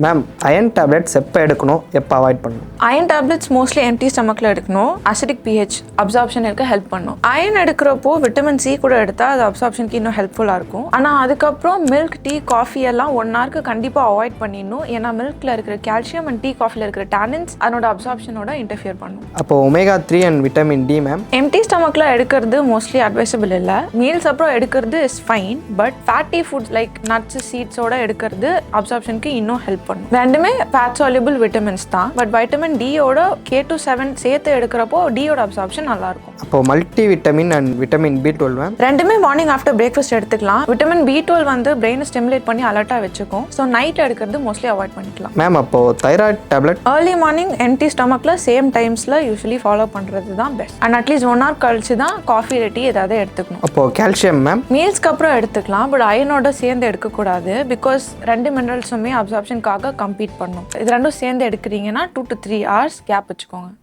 Ma'am iron tablets எப்போ எடுக்கணும், எப்போ அவாய்ட் பண்ணணும்? அயன் டேப்லெட்ஸ் மோஸ்ட்லி எம்டி ஸ்டமக்கில் எடுக்கணும். அசிடிக் பிஹெச் அப்சார்ப்ஷன் இருக்க ஹெல்ப் பண்ணும். அயன் எடுக்கிறப்போ விட்டமின் சி கூட எடுத்தால் அது அப்சார்ப்ஷனுக்கு இன்னும் ஹெல்ப்ஃபுல்லாக இருக்கும். ஆனால் அதுக்கப்புறம் மில்க், டீ, காஃபி எல்லாம் 1 ஹவருக்கு கண்டிப்பாக அவாய்ட் பண்ணிடணும். ஏன்னா மில்கில் இருக்கிற கால்சியம் அண்ட் டீ காஃபியில் இருக்கிற டேனின்ஸ் அதனோட அப்சார்ப்ஷனோட இன்டர்ஃபியர் பண்ணும். அப்போ omega 3 and vitamin D ma'am empty ஸ்டமக்கில் எடுக்கிறது மோஸ்ட்லி அட்வைசபிள் இல்லை. மீல்ஸ் அப்புறம் எடுக்கிறது is fine. But fatty foods like nuts, சீட்ஸோட எடுக்கிறது அப்சார்ப்ஷனுக்கு இன்னும் ஹெல்ப் பண்ணும். ரெண்டுமே ஃபேட் சால்யூபிள் விட்டமின்ஸ் தான். பட் வைட்டமின் டியோட K2-7 சேர்த்து எடுக்கிறப்போ டியோட அப்சார்ப்ஷன் நல்லா இருக்கும். அப்போ multi vitamin and vitamin B12 ma'am ரெண்டுமே மார்னிங் ஆஃப்டர் பிரேக்ஃபாஸ்ட் எடுத்துக்கலாம். விட்டமின் B12 வந்து பிரெயினை ஸ்டிமுலேட் பண்ணி அலர்ட்டாக வச்சுக்கும். ஸோ நைட் எடுக்கிறது மோஸ்ட்லி அவாய்ட் பண்ணிக்கலாம். மேம் அப்போ thyroid tablet early morning empty ஸ்டமக்ல சேம் டைம்ஸ்ல யூஸ்வலி ஃபாலோ பண்றது தான் பெஸ்ட். அண்ட் அட்லீஸ்ட் 1 ஹவர் கழிச்சு தான் காஃபி, டீ ஏதாவது எடுத்துக்கணும். அப்போ கால்சியம் மேம் மீல்ஸ்க்கு அப்புறம் எடுத்துக்கலாம். பட் அயனோட சேர்ந்து எடுக்கக்கூடாது. பிகாஸ் 2 மினரல்ஸுமே அப்சார்ப்ஷனுக்காக கம்பீட் பண்ணும். இது ரெண்டும் சேர்ந்து எடுக்கிறீங்கன்னா 2 to 3 hours கேப் வச்சுக்கோங்க.